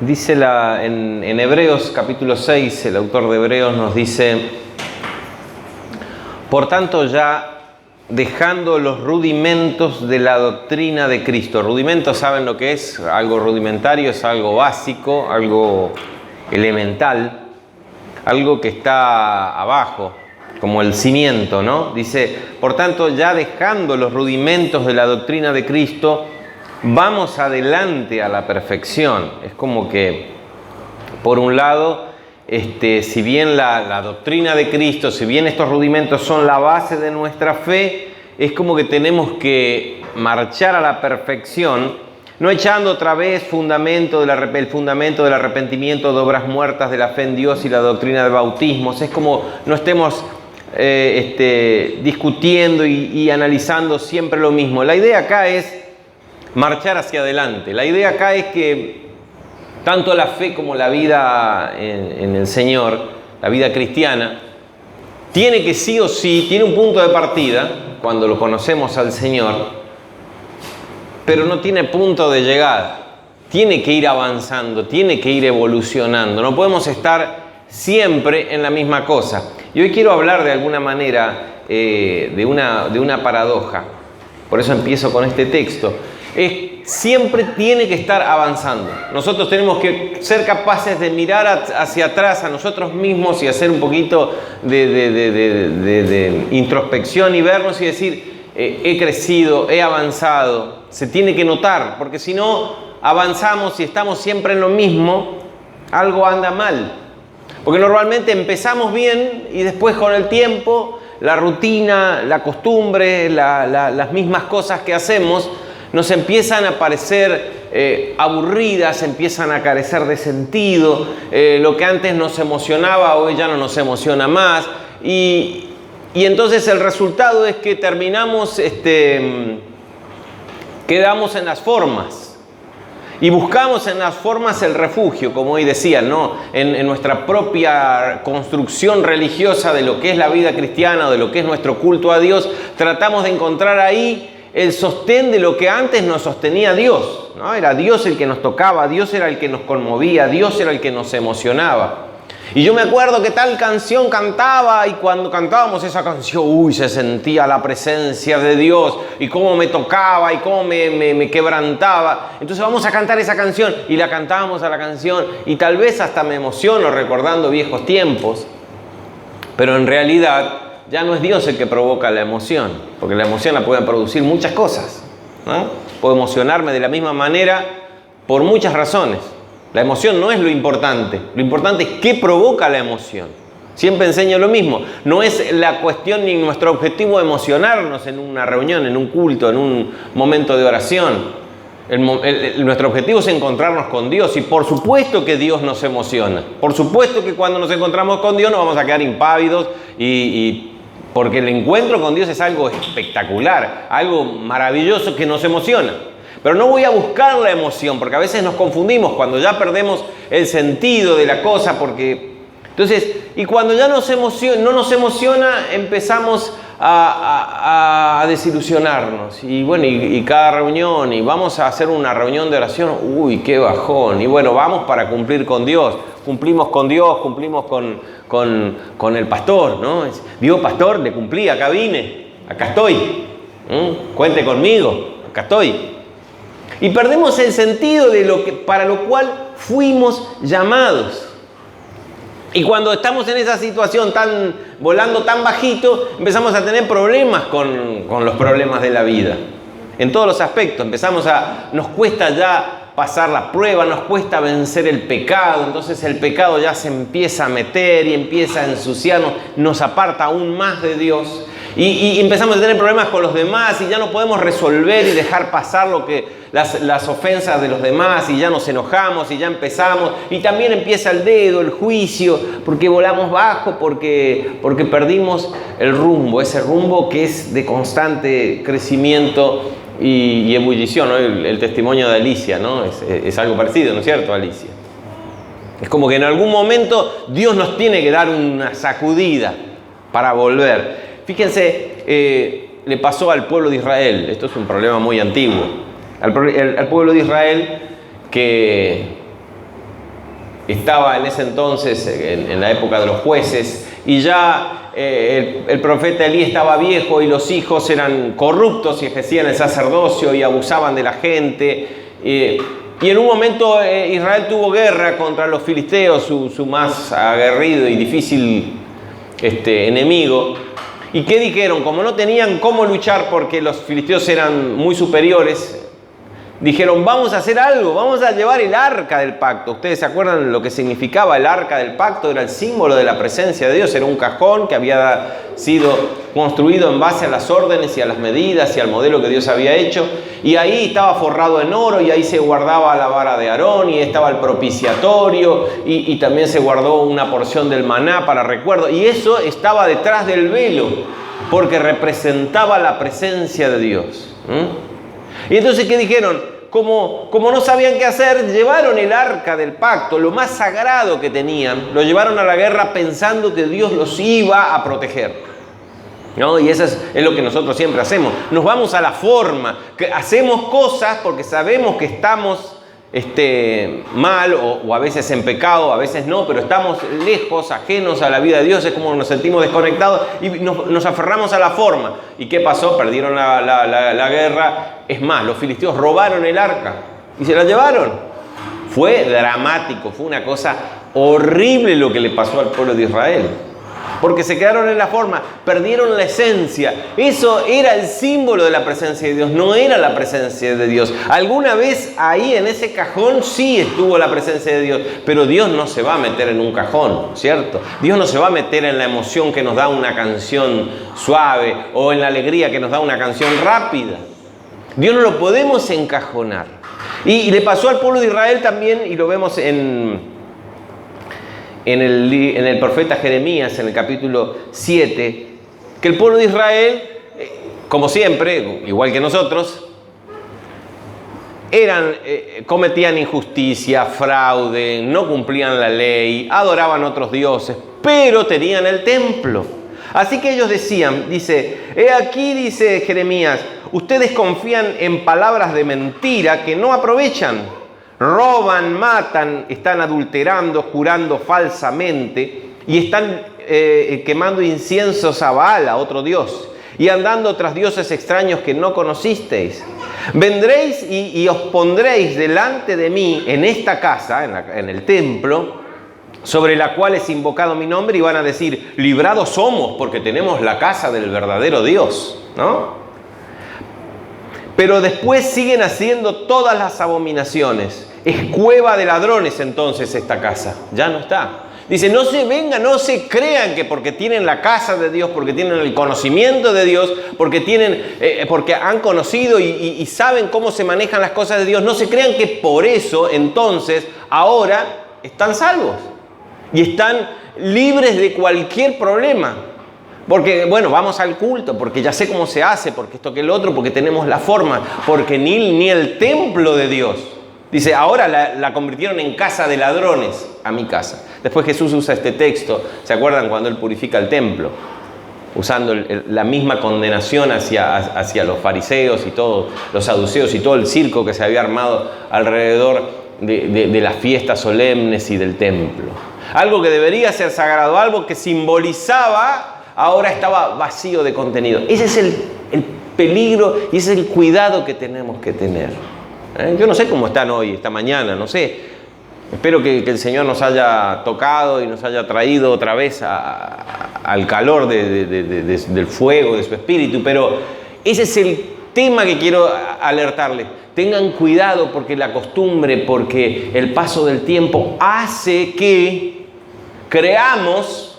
Dice en Hebreos capítulo 6, el autor de Hebreos nos dice: por tanto, ya dejando los rudimentos de la doctrina de Cristo. Rudimentos, ¿saben lo que es? Algo rudimentario es algo básico, algo elemental, algo que está abajo, como el cimiento, ¿no? Dice, por tanto, ya dejando los rudimentos de la doctrina de Cristo, vamos adelante a la perfección. Es como que, por un lado, si bien la doctrina de Cristo, si bien estos rudimentos son la base de nuestra fe, es como que tenemos que marchar a la perfección, no echando otra vez el fundamento del arrepentimiento de obras muertas de la fe en Dios y la doctrina de bautismos. Es como no estemos discutiendo y analizando siempre lo mismo. La idea acá es marchar hacia adelante. La idea acá es que tanto la fe como la vida en el Señor, la vida cristiana, tiene que sí o sí, tiene un punto de partida cuando lo conocemos al Señor, pero no tiene punto de llegada. Tiene que ir avanzando, tiene que ir evolucionando. No podemos estar siempre en la misma cosa. Y hoy quiero hablar de alguna manera de una paradoja. Por eso empiezo con este texto. Siempre tiene que estar avanzando. Nosotros tenemos que ser capaces de mirar hacia atrás a nosotros mismos y hacer un poquito de introspección y vernos y decir, he crecido, he avanzado. Se tiene que notar, porque si no avanzamos y estamos siempre en lo mismo, algo anda mal. Porque normalmente empezamos bien y después con el tiempo, la rutina, la costumbre, las mismas cosas que hacemos, nos empiezan a parecer aburridas, empiezan a carecer de sentido. Lo que antes nos emocionaba hoy ya no nos emociona más. Y entonces el resultado es que terminamos, quedamos en las formas. Y buscamos en las formas el refugio, como hoy decía, ¿no? En nuestra propia construcción religiosa de lo que es la vida cristiana o de lo que es nuestro culto a Dios, tratamos de encontrar ahí el sostén de lo que antes nos sostenía Dios, ¿no? Era Dios el que nos tocaba, Dios era el que nos conmovía, Dios era el que nos emocionaba. Y yo me acuerdo que tal canción cantaba y cuando cantábamos esa canción, se sentía la presencia de Dios y cómo me tocaba y cómo me quebrantaba. Entonces vamos a cantar esa canción y la cantábamos a la canción y tal vez hasta me emociono recordando viejos tiempos, pero en realidad ya no es Dios el que provoca la emoción, porque la emoción la pueden producir muchas cosas, ¿no? Puedo emocionarme de la misma manera por muchas razones. La emoción no es lo importante es qué provoca la emoción. Siempre enseño lo mismo, no es la cuestión ni nuestro objetivo emocionarnos en una reunión, en un culto, en un momento de oración. Nuestro objetivo es encontrarnos con Dios y por supuesto que Dios nos emociona. Por supuesto que cuando nos encontramos con Dios no vamos a quedar impávidos porque el encuentro con Dios es algo espectacular, algo maravilloso que nos emociona. Pero no voy a buscar la emoción, porque a veces nos confundimos cuando ya perdemos el sentido de la cosa, entonces, y cuando ya no nos emociona, empezamos a desilusionarnos. Y bueno, y cada reunión, y vamos a hacer una reunión de oración, qué bajón. Y bueno, vamos para cumplir con Dios. Cumplimos con Dios, cumplimos con el pastor, ¿no? Digo, pastor, le cumplí, acá vine, acá estoy. Cuente conmigo, acá estoy. Y perdemos el sentido de para lo cual fuimos llamados. Y cuando estamos en esa situación volando tan bajito, empezamos a tener problemas con los problemas de la vida. En todos los aspectos. Nos cuesta ya pasar la prueba, nos cuesta vencer el pecado. Entonces el pecado ya se empieza a meter y empieza a ensuciarnos, nos aparta aún más de Dios. Y empezamos a tener problemas con los demás y ya no podemos resolver y dejar pasar las ofensas de los demás y ya nos enojamos y ya empezamos y también empieza el dedo, el juicio, porque volamos bajo, porque perdimos el rumbo, ese rumbo que es de constante crecimiento y ebullición, ¿no? El testimonio de Alicia, ¿no? Es algo parecido, ¿no es cierto, Alicia? Es como que en algún momento Dios nos tiene que dar una sacudida para volver. Fíjense, le pasó al pueblo de Israel, esto es un problema muy antiguo, al pueblo de Israel que estaba en ese entonces, en la época de los jueces, y ya el profeta Elí estaba viejo y los hijos eran corruptos y ejercían el sacerdocio y abusaban de la gente. Y en un momento Israel tuvo guerra contra los filisteos, su más aguerrido y difícil enemigo. ¿Y qué dijeron? Como no tenían cómo luchar porque los filisteos eran muy superiores, dijeron, vamos a hacer algo, vamos a llevar el arca del pacto. ¿Ustedes se acuerdan lo que significaba el arca del pacto? Era el símbolo de la presencia de Dios. Era un cajón que había sido construido en base a las órdenes y a las medidas y al modelo que Dios había hecho. Y ahí estaba forrado en oro y ahí se guardaba la vara de Aarón y estaba el propiciatorio y también se guardó una porción del maná para recuerdo. Y eso estaba detrás del velo porque representaba la presencia de Dios. Y entonces, ¿qué dijeron? Como no sabían qué hacer, llevaron el arca del pacto, lo más sagrado que tenían, lo llevaron a la guerra pensando que Dios los iba a proteger, ¿no? Y eso es lo que nosotros siempre hacemos. Nos vamos a la forma, que hacemos cosas porque sabemos que estamos mal o a veces en pecado, a veces no, pero estamos lejos, ajenos a la vida de Dios, es como nos sentimos desconectados y nos aferramos a la forma. ¿Y qué pasó? Perdieron la guerra. Es más, los filisteos robaron el arca y se la llevaron. Fue dramático, fue una cosa horrible lo que le pasó al pueblo de Israel. Porque se quedaron en la forma, perdieron la esencia. Eso era el símbolo de la presencia de Dios, no era la presencia de Dios. Alguna vez ahí en ese cajón sí estuvo la presencia de Dios, pero Dios no se va a meter en un cajón, ¿cierto? Dios no se va a meter en la emoción que nos da una canción suave o en la alegría que nos da una canción rápida. Dios no lo podemos encajonar. Y le pasó al pueblo de Israel también, y lo vemos en el profeta Jeremías, en el capítulo 7, que el pueblo de Israel, como siempre, igual que nosotros, cometían injusticia, fraude, no cumplían la ley, adoraban otros dioses, pero tenían el templo. Así que ellos decían, he aquí, dice Jeremías, ustedes confían en palabras de mentira que no aprovechan. Roban, matan, están adulterando, jurando falsamente y están quemando inciensos a Baal, a otro dios, y andando tras dioses extraños que no conocisteis. Vendréis y os pondréis delante de mí en esta casa, en el templo, sobre la cual es invocado mi nombre, y van a decir, librados somos porque tenemos la casa del verdadero Dios, ¿no? Pero después siguen haciendo todas las abominaciones. Es cueva de ladrones entonces esta casa. Ya no está. Dice, no se vengan, no se crean que porque tienen la casa de Dios, porque tienen el conocimiento de Dios, porque han conocido y saben cómo se manejan las cosas de Dios, no se crean que por eso entonces ahora están salvos y están libres de cualquier problema. Porque, bueno, vamos al culto, porque ya sé cómo se hace, porque esto que el otro, porque tenemos la forma, porque ni el templo de Dios. Dice, ahora la convirtieron en casa de ladrones, a mi casa. Después Jesús usa este texto, ¿se acuerdan cuando Él purifica el templo? Usando la misma condenación hacia los fariseos y todos los saduceos y todo el circo que se había armado alrededor de las fiestas solemnes y del templo. Algo que debería ser sagrado, algo que simbolizaba, ahora estaba vacío de contenido. Ese es el peligro y ese es el cuidado que tenemos que tener. Yo no sé cómo están hoy, esta mañana, no sé. Espero que el Señor nos haya tocado y nos haya traído otra vez al calor del fuego, de su espíritu. Pero ese es el tema que quiero alertarles. Tengan cuidado porque la costumbre, porque el paso del tiempo hace que creamos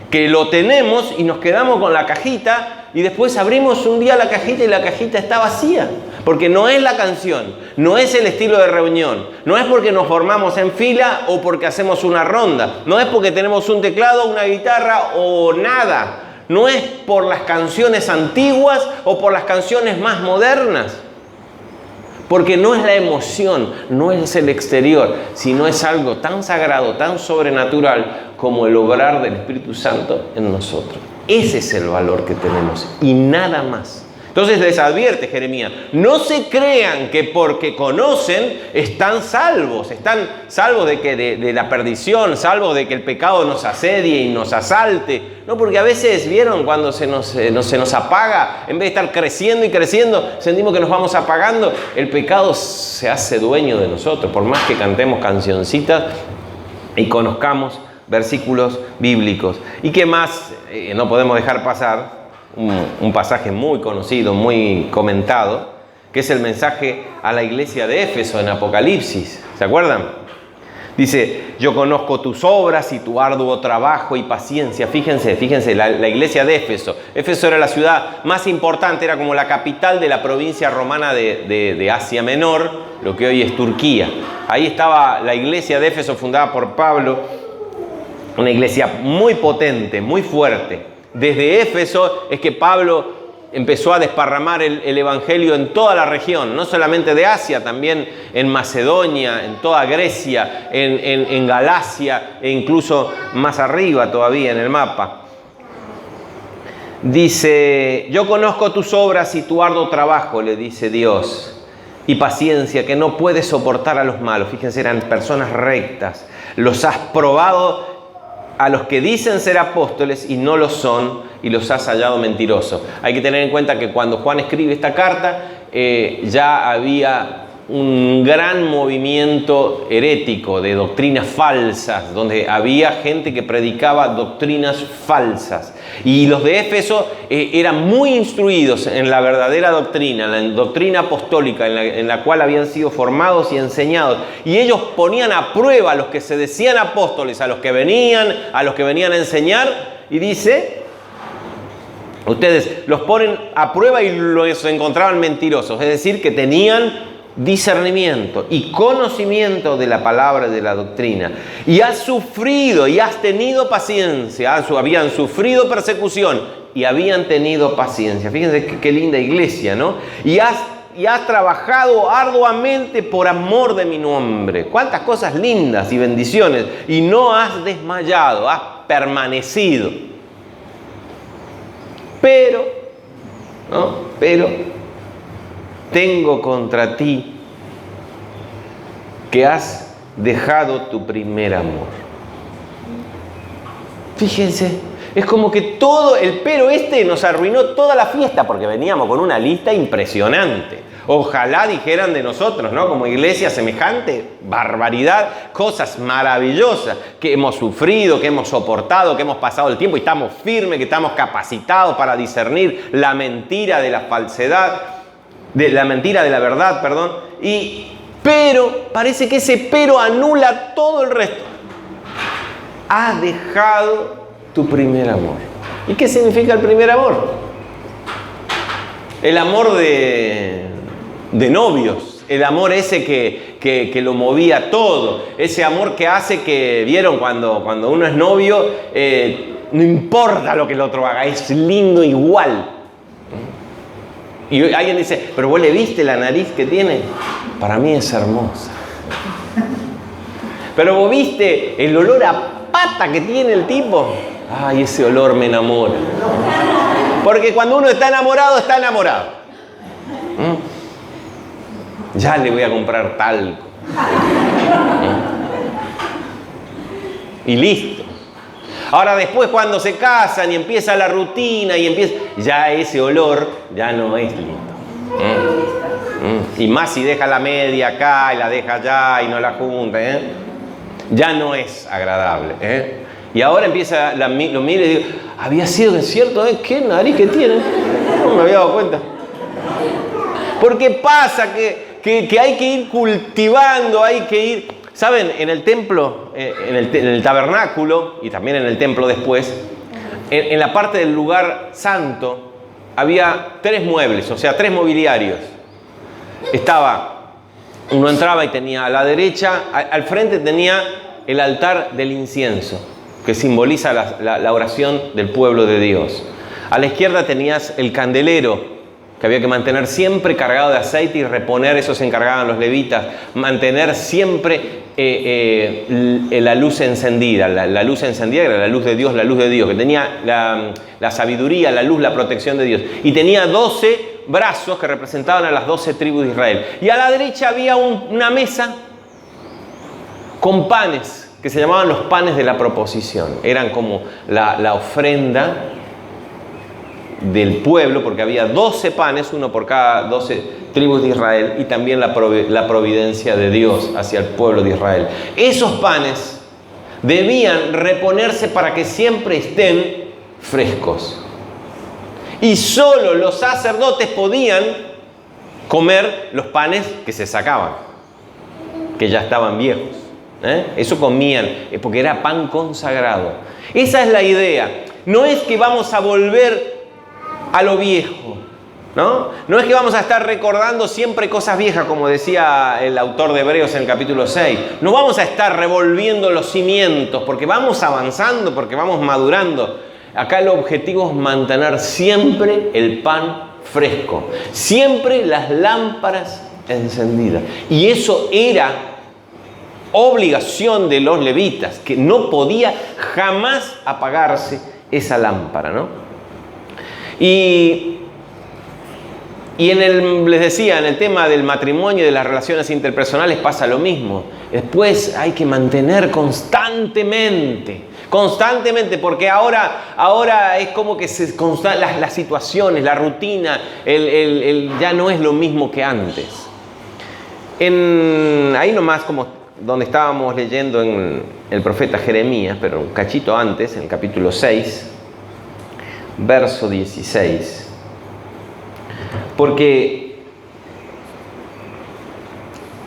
que lo tenemos y nos quedamos con la cajita y después abrimos un día la cajita y la cajita está vacía. Porque no es la canción, no es el estilo de reunión, no es porque nos formamos en fila o porque hacemos una ronda, no es porque tenemos un teclado, una guitarra o nada, no es por las canciones antiguas o por las canciones más modernas. Porque no es la emoción, no es el exterior, sino es algo tan sagrado, tan sobrenatural como el obrar del Espíritu Santo en nosotros. Ese es el valor que tenemos y nada más. Entonces les advierte Jeremías, no se crean que porque conocen están salvos de la perdición, salvos de que el pecado nos asedie y nos asalte. No, porque a veces, ¿vieron? Cuando se nos apaga, en vez de estar creciendo y creciendo, sentimos que nos vamos apagando, el pecado se hace dueño de nosotros, por más que cantemos cancioncitas y conozcamos versículos bíblicos. ¿Y qué más no podemos dejar pasar? Un pasaje muy conocido, muy comentado, que es el mensaje a la iglesia de Éfeso en Apocalipsis. ¿Se acuerdan? Dice, yo conozco tus obras y tu arduo trabajo y paciencia. Fíjense, la iglesia de Éfeso. Éfeso era la ciudad más importante, era como la capital de la provincia romana de Asia Menor, lo que hoy es Turquía. Ahí estaba la iglesia de Éfeso fundada por Pablo, una iglesia muy potente, muy fuerte. Desde Éfeso es que Pablo empezó a desparramar el evangelio en toda la región, no solamente de Asia, también en Macedonia, en toda Grecia, en Galacia e incluso más arriba todavía en el mapa. Dice, yo conozco tus obras y tu arduo trabajo, le dice Dios, y paciencia, que no puedes soportar a los malos. Fíjense, eran personas rectas. Los has probado a los que dicen ser apóstoles y no lo son, y los has hallado mentirosos. Hay que tener en cuenta que cuando Juan escribe esta carta, ya había un gran movimiento herético de doctrinas falsas, donde había gente que predicaba doctrinas falsas. Y los de Éfeso eran muy instruidos en la verdadera doctrina, en la doctrina apostólica en la cual habían sido formados y enseñados. Y ellos ponían a prueba a los que se decían apóstoles, a los que venían a enseñar, y dice, ustedes los ponen a prueba y los encontraban mentirosos, es decir, que tenían discernimiento y conocimiento de la palabra y de la doctrina, y has sufrido y has tenido paciencia, habían sufrido persecución y habían tenido paciencia. Fíjense qué linda iglesia, ¿no? Y has trabajado arduamente por amor de mi nombre. Cuántas cosas lindas y bendiciones, y no has desmayado, has permanecido. Pero tengo contra ti que has dejado tu primer amor. Fíjense, es como que todo el pero nos arruinó toda la fiesta, porque veníamos con una lista impresionante. Ojalá dijeran de nosotros, ¿no? Como iglesia, semejante barbaridad, cosas maravillosas que hemos sufrido, que hemos soportado, que hemos pasado el tiempo y estamos firmes, que estamos capacitados para discernir la mentira de la falsedad, de la mentira de la verdad, perdón. Pero parece que ese pero anula todo el resto. Has dejado tu primer amor. ¿Y qué significa el primer amor? El amor de novios, el amor ese que lo movía todo, ese amor que hace que, ¿vieron? Cuando uno es novio, no importa lo que el otro haga, es lindo igual. Y alguien dice, pero vos le viste la nariz que tiene, para mí es hermosa. Pero vos viste el olor a pata que tiene el tipo, ay, ese olor me enamora. Porque cuando uno está enamorado, está enamorado. Ya le voy a comprar talco. Y listo. Ahora después, cuando se casan y empieza la rutina ya ese olor ya no es lindo. Y más si deja la media acá y la deja allá y no la junta, ya no es agradable. Y ahora empieza, lo miro y digo, había sido cierto, ¿qué nariz que tiene? No me había dado cuenta. Porque pasa que hay que ir cultivando, hay que ir... ¿Saben? En el templo, en el tabernáculo y también en el templo después, en la parte del lugar santo había 3 muebles, o sea, 3 mobiliarios. Uno entraba y tenía a la derecha, al frente tenía el altar del incienso, que simboliza la oración del pueblo de Dios. A la izquierda tenías el candelero, que había que mantener siempre cargado de aceite y reponer, eso se encargaban los levitas, mantener siempre la luz encendida. La luz encendida era la luz de Dios, que tenía la sabiduría, la luz, la protección de Dios. Y tenía 12 brazos que representaban a las 12 tribus de Israel. Y a la derecha había una mesa con panes, que se llamaban los panes de la proposición. Eran como la ofrenda del pueblo, porque había 12 panes, uno por cada 12 tribus de Israel, y también la providencia de Dios hacia el pueblo de Israel. Esos panes debían reponerse para que siempre estén frescos. Y solo los sacerdotes podían comer los panes que se sacaban, que ya estaban viejos. Eso comían, porque era pan consagrado. Esa es la idea. No es que vamos a volver a lo viejo, ¿no? No es que vamos a estar recordando siempre cosas viejas, como decía el autor de Hebreos en el capítulo 6. No vamos a estar revolviendo los cimientos, porque vamos avanzando, porque vamos madurando. Acá el objetivo es mantener siempre el pan fresco, siempre las lámparas encendidas. Y eso era obligación de los levitas, que no podía jamás apagarse esa lámpara, ¿no? Y les decía, en el tema del matrimonio y de las relaciones interpersonales pasa lo mismo. Después hay que mantener constantemente, porque ahora es como que las situaciones, la rutina, ya no es lo mismo que antes. Ahí nomás, como donde estábamos leyendo en el profeta Jeremías, pero un cachito antes, en el capítulo 6, verso 16. Porque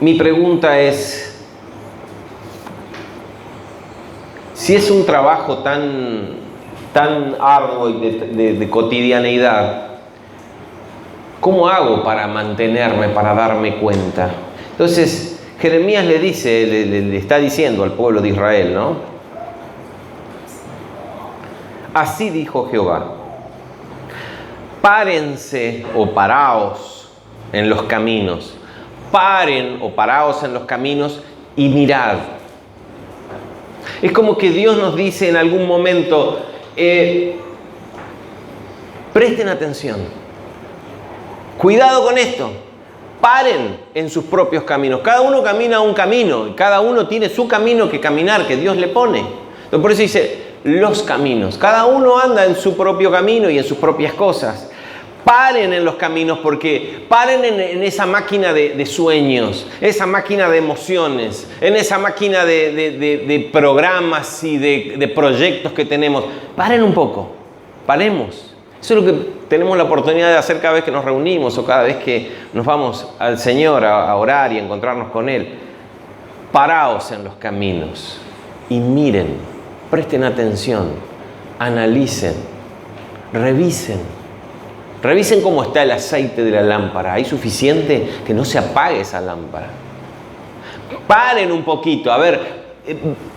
mi pregunta es, si es un trabajo tan arduo y de cotidianeidad, ¿cómo hago para mantenerme, para darme cuenta? Entonces, Jeremías le está diciendo al pueblo de Israel, ¿no? Así dijo Jehová: párense o paraos en los caminos. Paren o paraos en los caminos y mirad. Es como que Dios nos dice en algún momento, presten atención. Cuidado con esto. Paren en sus propios caminos. Cada uno camina un camino y cada uno tiene su camino que caminar, que Dios le pone. Entonces, por eso dice los caminos. Cada uno anda en su propio camino y en sus propias cosas. Paren en los caminos, porque paren en esa máquina de sueños, esa máquina de emociones, en esa máquina de programas y de proyectos que tenemos. Paren un poco, paremos. Eso es lo que tenemos la oportunidad de hacer cada vez que nos reunimos o cada vez que nos vamos al Señor a orar y a encontrarnos con Él. Paraos en los caminos y miren, presten atención, analicen, revisen. Revisen cómo está el aceite de la lámpara. ¿Hay suficiente que no se apague esa lámpara? Paren un poquito, a ver.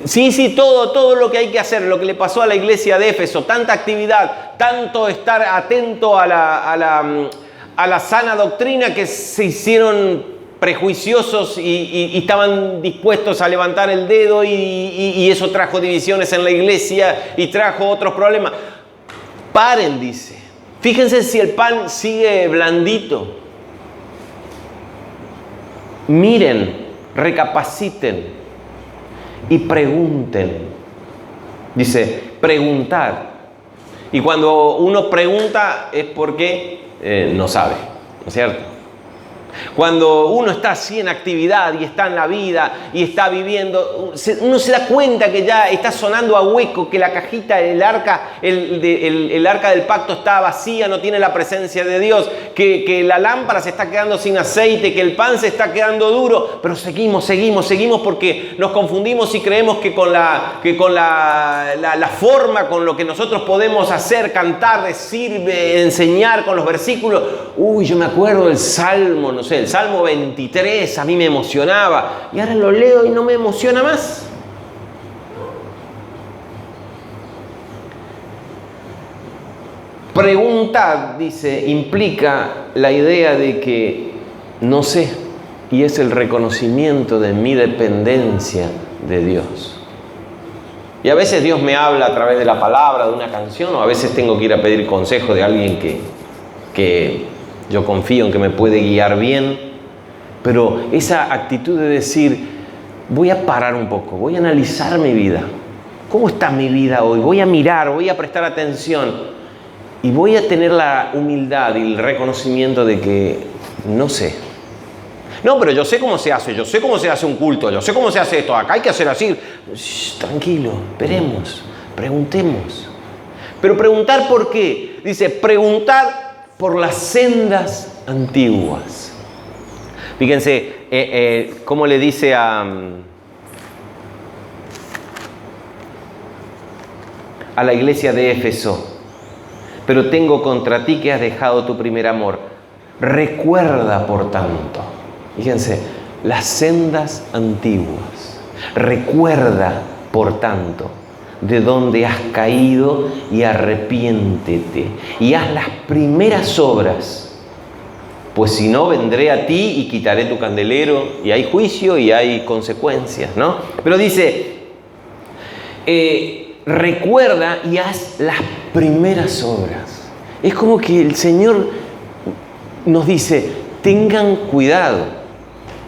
Sí, todo lo que hay que hacer, lo que le pasó a la iglesia de Éfeso, tanta actividad, tanto estar atento a la sana doctrina, que se hicieron prejuiciosos y estaban dispuestos a levantar el dedo y eso trajo divisiones en la iglesia y trajo otros problemas. Paren, dice. Fíjense si el pan sigue blandito. Miren, recapaciten y pregunten. Dice, preguntad. Y cuando uno pregunta es porque no sabe, ¿no es cierto? Cuando uno está así en actividad y está en la vida y está viviendo, uno se da cuenta que ya está sonando a hueco, que la cajita, el arca del pacto está vacía, no tiene la presencia de Dios, que la lámpara se está quedando sin aceite, que el pan se está quedando duro, pero seguimos porque nos confundimos y creemos que con la forma, con lo que nosotros podemos hacer, cantar, decir, enseñar con los versículos. Yo me acuerdo del Salmo, no sé, el Salmo 23 a mí me emocionaba y ahora lo leo y no me emociona más. Preguntad, dice, implica la idea de que no sé, y es el reconocimiento de mi dependencia de Dios. Y a veces Dios me habla a través de la palabra, de una canción, o a veces tengo que ir a pedir consejo de alguien que yo confío en que me puede guiar bien, pero esa actitud de decir, voy a parar un poco, voy a analizar mi vida. ¿Cómo está mi vida hoy? Voy a mirar, voy a prestar atención y voy a tener la humildad y el reconocimiento de que no sé. No, pero yo sé cómo se hace un culto, yo sé cómo se hace esto, acá hay que hacer así. Shh, tranquilo, esperemos, preguntemos. Pero preguntar por qué. Dice, preguntar por las sendas antiguas. Fíjense cómo le dice a la iglesia de Éfeso: pero tengo contra ti que has dejado tu primer amor. Recuerda, por tanto. Fíjense, las sendas antiguas. Recuerda, por tanto, de dónde has caído y arrepiéntete. Y haz las primeras obras. Pues si no, vendré a ti y quitaré tu candelero. Y hay juicio y hay consecuencias, ¿no? Pero dice, recuerda y haz las primeras obras. Es como que el Señor nos dice, tengan cuidado.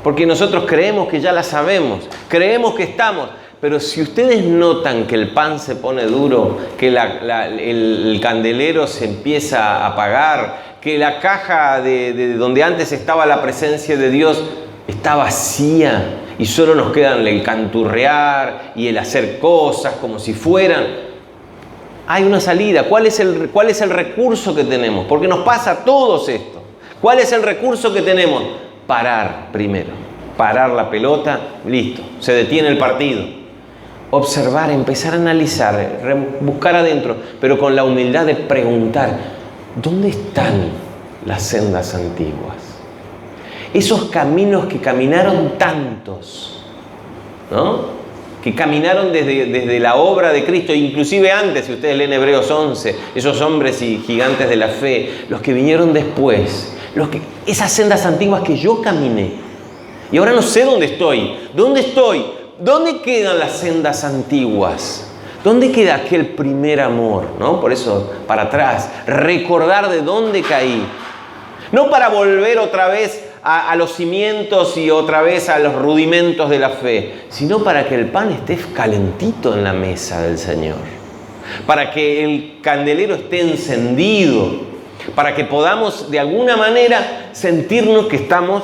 Porque nosotros creemos que ya la sabemos, creemos que estamos. Pero si ustedes notan que el pan se pone duro, que el candelero se empieza a apagar, que la caja de donde antes estaba la presencia de Dios está vacía y solo nos quedan el canturrear y el hacer cosas como si fueran, hay una salida. ¿Cuál es el recurso que tenemos? Porque nos pasa a todos esto. ¿Cuál es el recurso que tenemos? Parar primero, parar la pelota, listo, se detiene el partido. Observar, empezar a analizar, buscar adentro, pero con la humildad de preguntar, ¿dónde están las sendas antiguas? Esos caminos que caminaron tantos, ¿no? Que caminaron desde la obra de Cristo, inclusive antes, si ustedes leen Hebreos 11, esos hombres y gigantes de la fe, los que vinieron después, esas sendas antiguas que yo caminé, y ahora no sé dónde estoy. ¿Dónde estoy? ¿Dónde quedan las sendas antiguas? ¿Dónde queda aquel primer amor? ¿No? Por eso, para atrás, recordar de dónde caí. No para volver otra vez a los cimientos y otra vez a los rudimentos de la fe, sino para que el pan esté calentito en la mesa del Señor, para que el candelero esté encendido, para que podamos de alguna manera sentirnos que estamos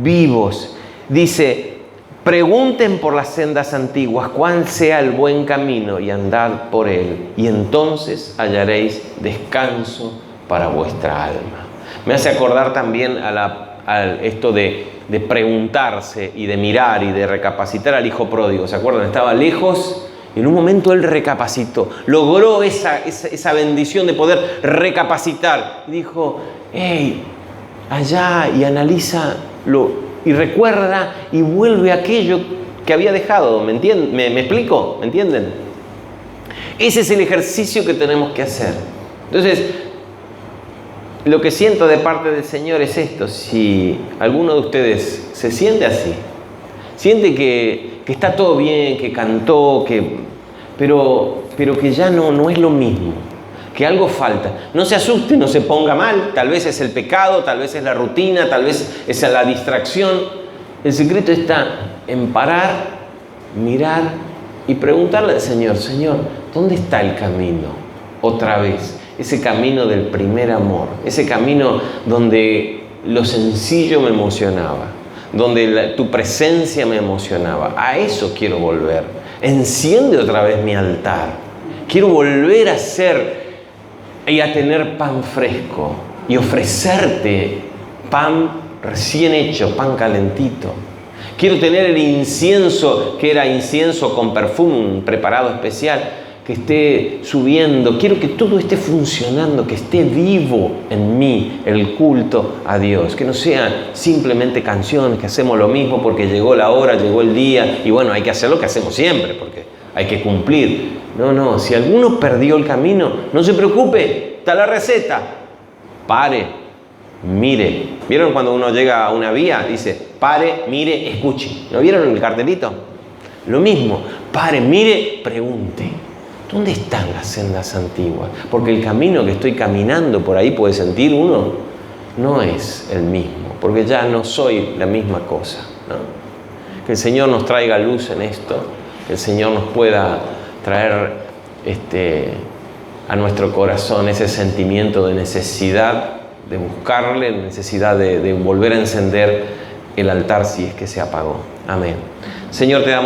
vivos. Dice, pregunten por las sendas antiguas cuál sea el buen camino y andad por él, y entonces hallaréis descanso para vuestra alma. Me hace acordar también a esto de preguntarse y de mirar y de recapacitar al hijo pródigo. ¿Se acuerdan? Estaba lejos y en un momento él recapacitó. Logró esa bendición de poder recapacitar. Y dijo, hey, allá, y analízalo y recuerda y vuelve a aquello que había dejado. ¿Me entienden? ¿Me explico? ¿Me entienden? Ese es el ejercicio que tenemos que hacer. Entonces, lo que siento de parte del Señor es esto. Si alguno de ustedes se siente así, siente que está todo bien, que cantó, pero que ya no es lo mismo, que algo falta, no se asuste, no se ponga mal. Tal vez es el pecado, tal vez es la rutina, tal vez es la distracción. El secreto está en parar, mirar y preguntarle al Señor, Señor, ¿dónde está el camino? Otra vez. Ese camino del primer amor, ese camino donde lo sencillo me emocionaba, donde tu presencia me emocionaba. A eso quiero volver. Enciende otra vez mi altar. Quiero volver a ser y a tener pan fresco y ofrecerte pan recién hecho, pan calentito. Quiero tener el incienso, que era incienso con perfume preparado especial, que esté subiendo. Quiero que todo esté funcionando, que esté vivo en mí el culto a Dios, que no sean simplemente canciones que hacemos lo mismo porque llegó la hora, llegó el día y bueno, hay que hacer lo que hacemos siempre porque hay que cumplir. No, si alguno perdió el camino, no se preocupe, está la receta. Pare, mire. ¿Vieron cuando uno llega a una vía? Dice, pare, mire, escuche. ¿No vieron el cartelito? Lo mismo, pare, mire, pregunte. ¿Dónde están las sendas antiguas? Porque el camino que estoy caminando por ahí, puede sentir uno, no es el mismo, porque ya no soy la misma cosa, ¿no? Que el Señor nos traiga luz en esto, que el Señor nos pueda traer a nuestro corazón ese sentimiento de necesidad de buscarle, necesidad de volver a encender el altar si es que se apagó. Amén. Señor, te damos